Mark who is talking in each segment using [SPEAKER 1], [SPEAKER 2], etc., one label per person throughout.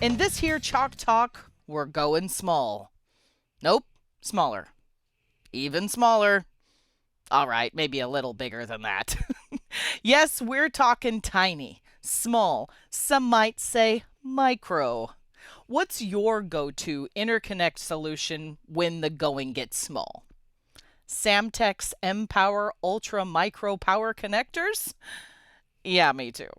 [SPEAKER 1] In this here Chalk Talk, we're going small. Nope, smaller. Even smaller. All right, maybe a little bigger than that. Yes, we're talking tiny, small, some might say micro. What's your go to interconnect solution when the going gets small? Samtec's mPOWER Ultra Micro Power Connectors? Yeah, me too.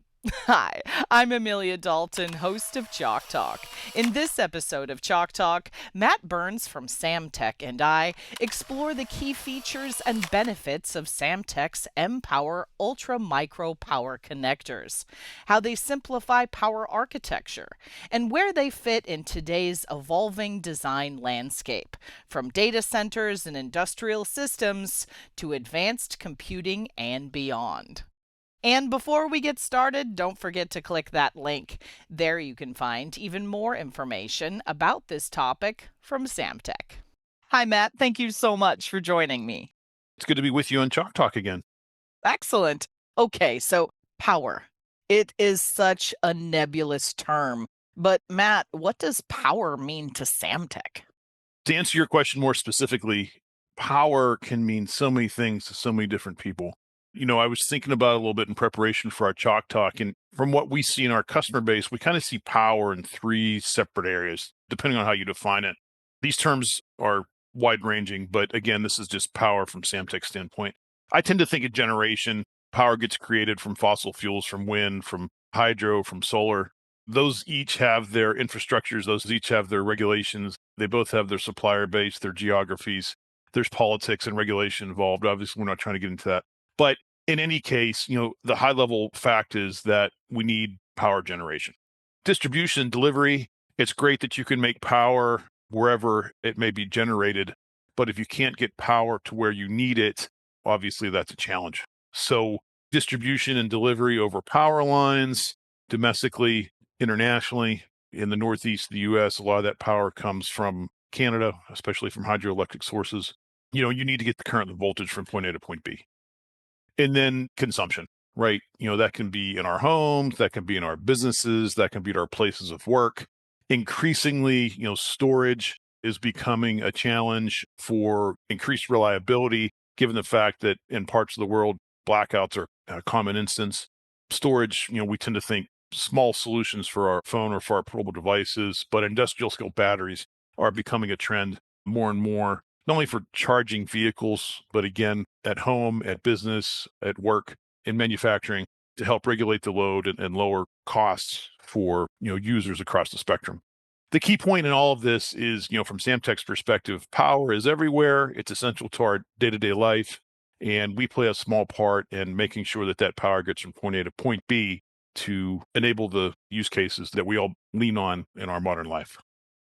[SPEAKER 1] Hi, I'm Amelia Dalton, host of Chalk Talk. In this episode of Chalk Talk, Matt Burns from Samtec and I explore the key features and benefits of Samtec's mPOWER Ultra Micro Power Connectors, how they simplify power architecture, and where they fit in today's evolving design landscape, from data centers and industrial systems to advanced computing and beyond. And before we get started, don't forget to click that link. There you can find even more information about this topic from Samtec. Hi, Matt. Thank you so much for joining me.
[SPEAKER 2] It's good to be with you on Chalk Talk again.
[SPEAKER 1] Excellent. Okay, so power. It is such a nebulous term. But, Matt, what does power mean to Samtec?
[SPEAKER 2] To answer your question more specifically, power can mean so many things to so many different people. I was thinking about it a little bit in preparation for our Chalk Talk, and from what we see in our customer base, we kind of see power in three separate areas, depending on how you define it. These terms are wide ranging, but again, this is just power from Samtec's standpoint. I tend to think of generation. Power gets created from fossil fuels, from wind, from hydro, from solar. Those each have their infrastructures, those each have their regulations. They both have their supplier base, their geographies. There's politics and regulation involved. Obviously, we're not trying to get into that. But in any case, the high level fact is that we need power generation. Distribution, delivery, it's great that you can make power wherever it may be generated. But if you can't get power to where you need it, obviously that's a challenge. So distribution and delivery over power lines, domestically, internationally, in the Northeast of the US, a lot of that power comes from Canada, especially from hydroelectric sources. You need to get the current and voltage from point A to point B. And then consumption, right? That can be in our homes, that can be in our businesses, that can be at our places of work. Increasingly, storage is becoming a challenge for increased reliability, given the fact that in parts of the world, blackouts are a common instance. Storage, we tend to think small solutions for our phone or for our portable devices, but industrial scale batteries are becoming a trend more and more, not only for charging vehicles, but again, at home, at business, at work, in manufacturing, to help regulate the load and lower costs for users across the spectrum. The key point in all of this is, from Samtec's perspective, power is everywhere. It's essential to our day-to-day life, and we play a small part in making sure that that power gets from point A to point B to enable the use cases that we all lean on in our modern life.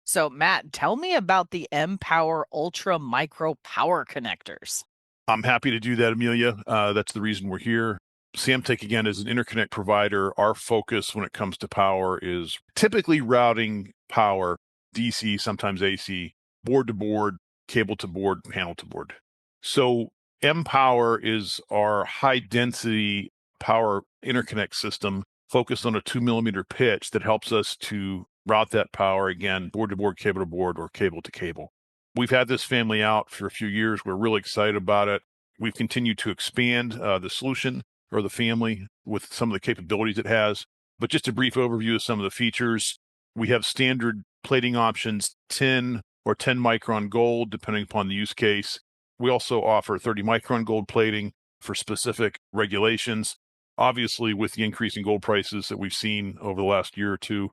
[SPEAKER 1] So, Matt, tell me about the mPOWER Ultra Micro Power Connectors.
[SPEAKER 2] I'm happy to do that, Amelia. That's the reason we're here. Samtec, again, is an interconnect provider. Our focus when it comes to power is typically routing power, DC, sometimes AC, board to board, cable to board, panel to board. So mPOWER is our high density power interconnect system focused on a 2 millimeter pitch that helps us to route that power, again, board to board, cable to board, or cable to cable. We've had this family out for a few years. We're really excited about it. We've continued to expand the solution or the family with some of the capabilities it has. But just a brief overview of some of the features. We have standard plating options, 10 or 10 micron gold, depending upon the use case. We also offer 30 micron gold plating for specific regulations. Obviously, with the increase in gold prices that we've seen over the last year or two,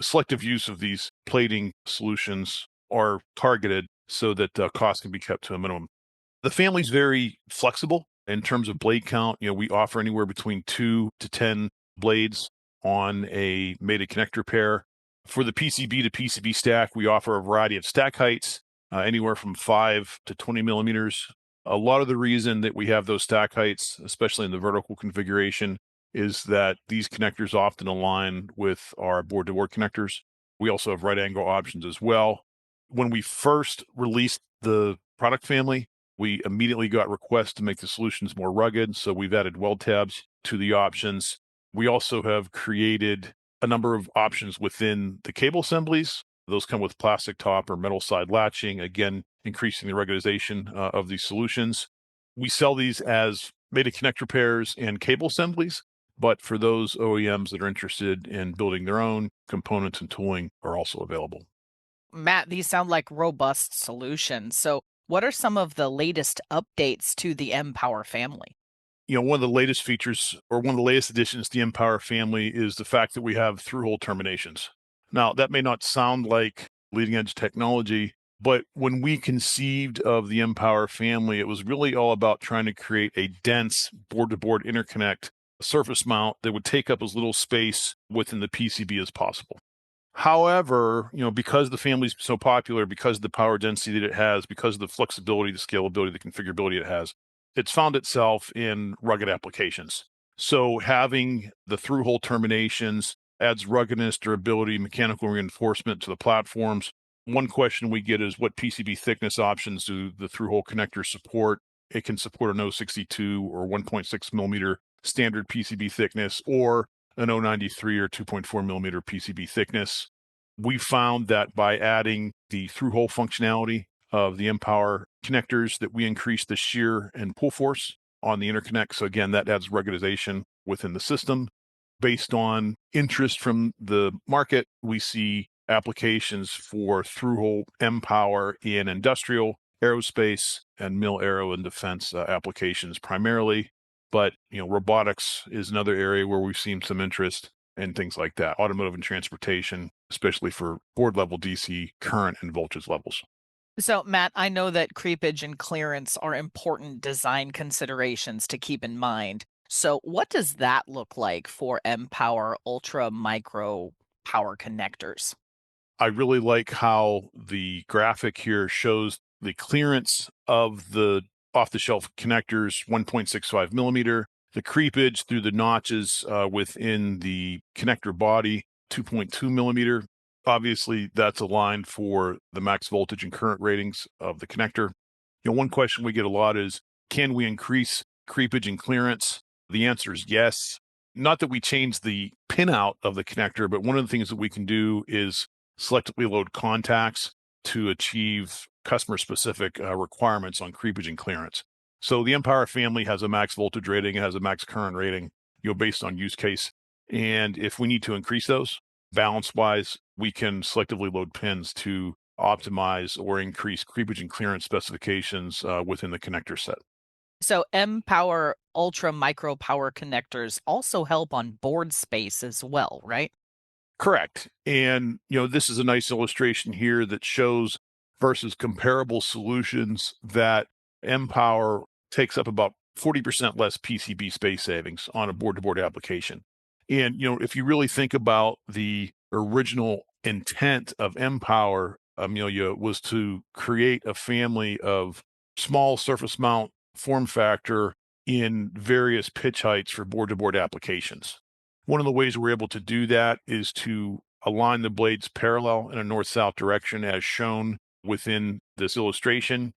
[SPEAKER 2] selective use of these plating solutions are targeted so that costs can be kept to a minimum. The family's very flexible in terms of blade count. We offer anywhere between 2 to 10 blades on a mated connector pair. For the PCB to PCB stack, we offer a variety of stack heights, anywhere from 5 to 20 millimeters. A lot of the reason that we have those stack heights, especially in the vertical configuration, is that these connectors often align with our board-to-board connectors. We also have right angle options as well. When we first released the product family, we immediately got requests to make the solutions more rugged, so we've added weld tabs to the options. We also have created a number of options within the cable assemblies. Those come with plastic top or metal side latching, again, increasing the ruggedization of these solutions. We sell these as made to connector pairs and cable assemblies, but for those OEMs that are interested in building their own, components and tooling are also available.
[SPEAKER 1] Matt, these sound like robust solutions. So, what are some of the latest updates to the mPOWER family?
[SPEAKER 2] One of the latest features or one of the latest additions to the mPOWER family is the fact that we have through-hole terminations. Now, that may not sound like leading edge technology, but when we conceived of the mPOWER family, it was really all about trying to create a dense board-to-board interconnect surface mount that would take up as little space within the PCB as possible. However, because the family is so popular, because of the power density that it has, because of the flexibility, the scalability, the configurability it has, it's found itself in rugged applications. So having the through-hole terminations adds ruggedness, durability, mechanical reinforcement to the platforms. One question we get is what PCB thickness options do the through-hole connectors support? It can support an 062 or 1.6 millimeter standard PCB thickness, or an 093 or 2.4 millimeter PCB thickness. We found that by adding the through-hole functionality of the mPOWER connectors, that we increase the shear and pull force on the interconnect. So again, that adds ruggedization within the system. Based on interest from the market, we see applications for through-hole mPOWER in industrial, aerospace, and mil aero and defense applications primarily. But robotics is another area where we've seen some interest and things like that. Automotive and transportation, especially for board level DC current and voltage levels.
[SPEAKER 1] So, Matt, I know that creepage and clearance are important design considerations to keep in mind. So, what does that look like for mPOWER Ultra Micro Power Connectors?
[SPEAKER 2] I really like how the graphic here shows the clearance of the off-the-shelf connectors, 1.65 millimeter, the creepage through the notches within the connector body, 2.2 millimeter. Obviously, that's aligned for the max voltage and current ratings of the connector. One question we get a lot is, can we increase creepage and clearance? The answer is yes. Not that we change the pinout of the connector, but one of the things that we can do is selectively load contacts to achieve customer-specific requirements on creepage and clearance. So the mPOWER family has a max voltage rating, it has a max current rating, based on use case. And if we need to increase those balance-wise, we can selectively load pins to optimize or increase creepage and clearance specifications within the connector set.
[SPEAKER 1] So, mPOWER Ultra Micro Power Connectors also help on board space as well, right?
[SPEAKER 2] Correct. And, this is a nice illustration here that shows versus comparable solutions that mPOWER takes up about 40% less PCB space savings on a board-to-board application. And, if you really think about the original intent of mPOWER, Amelia, was to create a family of small surface mount form factor in various pitch heights for board-to-board applications. One of the ways we're able to do that is to align the blades parallel in a north-south direction as shown within this illustration.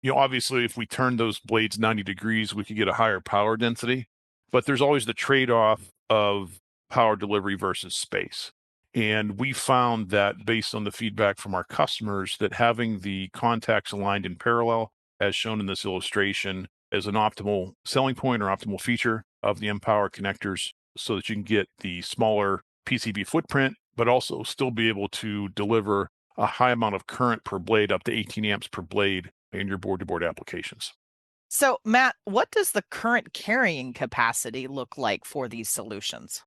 [SPEAKER 2] Obviously, if we turn those blades 90 degrees, we could get a higher power density, but there's always the trade-off of power delivery versus space. And we found that based on the feedback from our customers, that having the contacts aligned in parallel, as shown in this illustration, is an optimal selling point or optimal feature of the mPOWER connectors, so that you can get the smaller PCB footprint, but also still be able to deliver a high amount of current per blade, up to 18 amps per blade in your board-to-board applications.
[SPEAKER 1] So, Matt, what does the current carrying capacity look like for these solutions?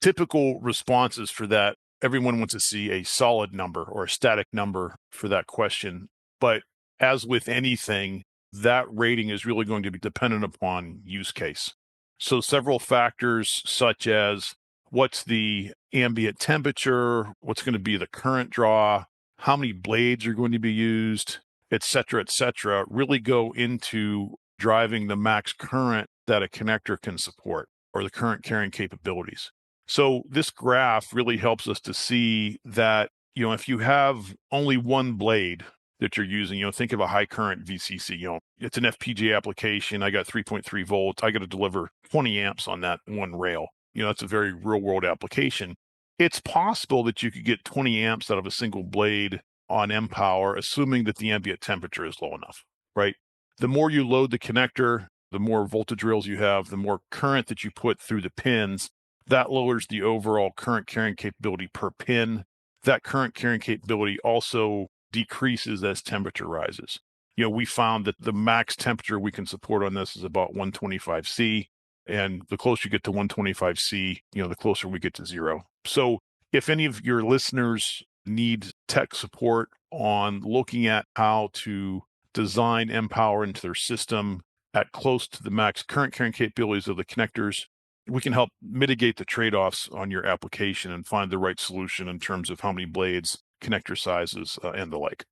[SPEAKER 2] Typical responses for that, everyone wants to see a solid number or a static number for that question. But as with anything, that rating is really going to be dependent upon use case. So several factors such as what's the ambient temperature, what's going to be the current draw, how many blades are going to be used, et cetera, really go into driving the max current that a connector can support or the current carrying capabilities. So this graph really helps us to see that, if you have only one blade that you're using, think of a high current VCC, it's an FPGA application. I got 3.3 volts. I got to deliver 20 amps on that one rail. It's a very real world application. It's possible that you could get 20 amps out of a single blade on mPOWER, assuming that the ambient temperature is low enough, right? The more you load the connector, the more voltage rails you have, the more current that you put through the pins, that lowers the overall current carrying capability per pin. That current carrying capability also decreases as temperature rises. We found that the max temperature we can support on this is about 125 C. And the closer you get to 125 C, the closer we get to zero. So if any of your listeners need tech support on looking at how to design mPOWER into their system at close to the max current carrying capabilities of the connectors, we can help mitigate the trade-offs on your application and find the right solution in terms of how many blades, connector sizes, and the like.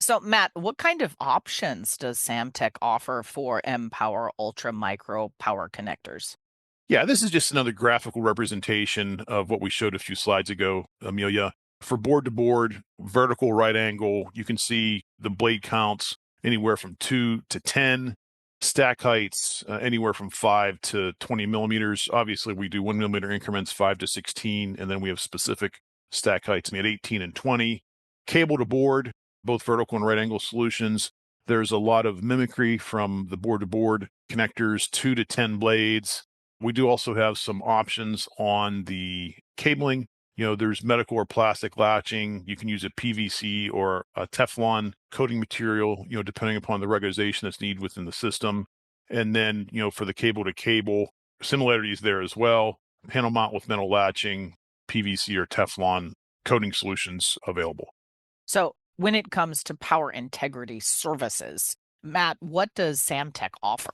[SPEAKER 1] So, Matt, what kind of options does Samtec offer for mPOWER Ultra Micro power connectors?
[SPEAKER 2] Yeah, this is just another graphical representation of what we showed a few slides ago, Amelia. For board to board, vertical right angle, you can see the blade counts anywhere from 2 to 10, stack heights anywhere from 5 to 20 millimeters. Obviously, we do 1 millimeter increments, 5 to 16, and then we have specific stack heights at 18 and 20. Cable to board, both vertical and right angle solutions. There's a lot of mimicry from the board to board connectors, 2 to 10 blades. We do also have some options on the cabling. There's medical or plastic latching. You can use a PVC or a Teflon coating material, depending upon the ruggedization that's needed within the system. And then, for the cable to cable, similarities there as well. Panel mount with metal latching, PVC or Teflon coating solutions available.
[SPEAKER 1] So, when it comes to power integrity services, Matt, what does Samtec offer?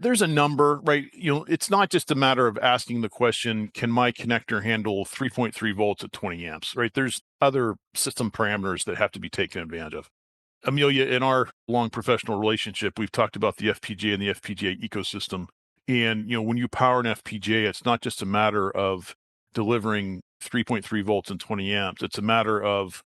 [SPEAKER 2] There's a number, right? It's not just a matter of asking the question, can my connector handle 3.3 volts at 20 amps, right? There's other system parameters that have to be taken advantage of. Amelia, in our long professional relationship, we've talked about the FPGA and the FPGA ecosystem. And, when you power an FPGA, it's not just a matter of delivering 3.3 volts and 20 amps. It's a matter of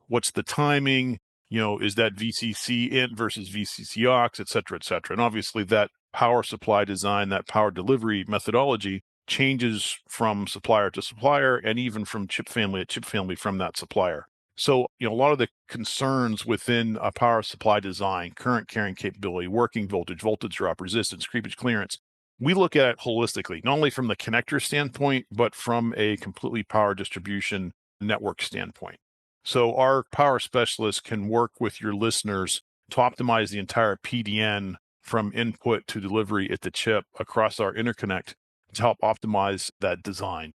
[SPEAKER 2] what's the timing, is that VCC in versus VCC aux, et cetera, et cetera. And obviously that power supply design, that power delivery methodology changes from supplier to supplier and even from chip family to chip family from that supplier. So, a lot of the concerns within a power supply design, current carrying capability, working voltage, voltage drop, resistance, creepage clearance, we look at it holistically, not only from the connector standpoint, but from a completely power distribution network standpoint. So our power specialists can work with your listeners to optimize the entire PDN from input to delivery at the chip across our interconnect to help optimize that design.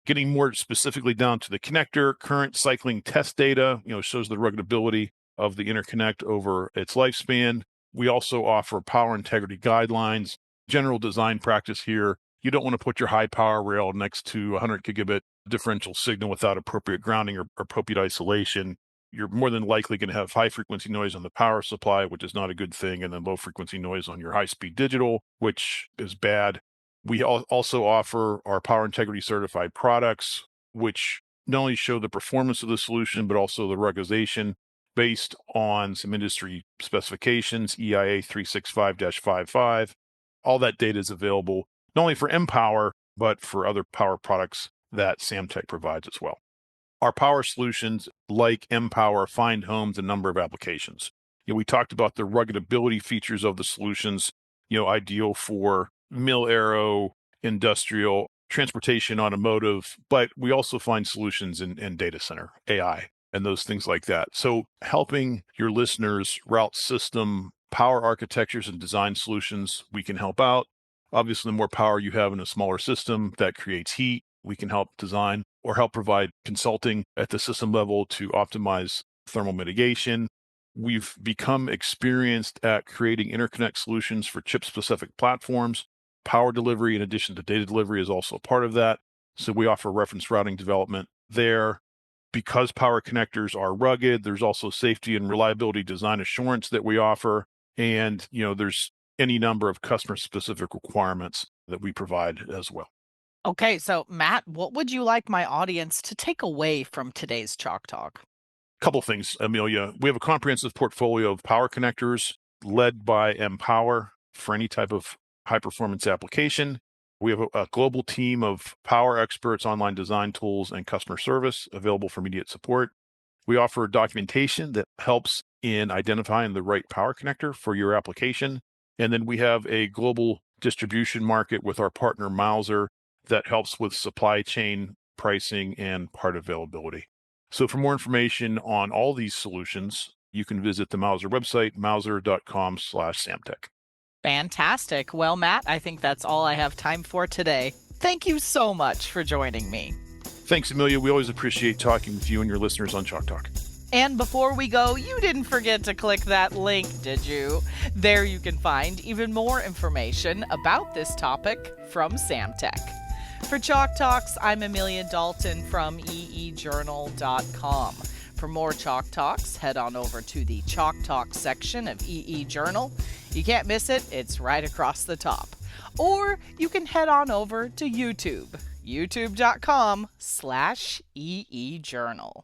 [SPEAKER 2] Getting more specifically down to the connector, current cycling test data, shows the ruggedability of the interconnect over its lifespan. We also offer power integrity guidelines, general design practice here. You don't want to put your high power rail next to 100 gigabit differential signal without appropriate grounding or appropriate isolation. You're more than likely going to have high frequency noise on the power supply, which is not a good thing, and then low frequency noise on your high speed digital, which is bad. We also offer our power integrity certified products, which not only show the performance of the solution, but also the ruggedization based on some industry specifications, EIA 365-55. All that data is available not only for mPOWER, but for other power products that Samtec provides as well. Our power solutions, like mPOWER, find homes in a number of applications. We talked about the ruggedability features of the solutions, ideal for mil aero, industrial, transportation, automotive, but we also find solutions in data center, AI, and those things like that. So helping your listeners route system power architectures and design solutions, we can help out. Obviously, the more power you have in a smaller system, that creates heat. We can help design or help provide consulting at the system level to optimize thermal mitigation. We've become experienced at creating interconnect solutions for chip-specific platforms. Power delivery, in addition to data delivery, is also a part of that. So we offer reference routing development there. Because power connectors are rugged, there's also safety and reliability design assurance that we offer. And, there's any number of customer-specific requirements that we provide as well.
[SPEAKER 1] Okay, so Matt, what would you like my audience to take away from today's Chalk Talk?
[SPEAKER 2] Couple things, Amelia. We have a comprehensive portfolio of power connectors led by mPOWER for any type of high performance application. We have a global team of power experts, online design tools, and customer service available for immediate support. We offer documentation that helps in identifying the right power connector for your application. And then we have a global distribution market with our partner Mouser that helps with supply chain pricing and part availability. So for more information on all these solutions, you can visit the Mouser website, mouser.com/Samtec.
[SPEAKER 1] Fantastic. Well, Matt, I think that's all I have time for today. Thank you so much for joining me.
[SPEAKER 2] Thanks, Amelia. We always appreciate talking with you and your listeners on Chalk Talk.
[SPEAKER 1] And before we go, you didn't forget to click that link, did you? There you can find even more information about this topic from Samtec. For Chalk Talks, I'm Amelia Dalton from eejournal.com. For more Chalk Talks, head on over to the Chalk Talk section of EE Journal. You can't miss it, it's right across the top. Or you can head on over to YouTube, youtube.com/EEJournal.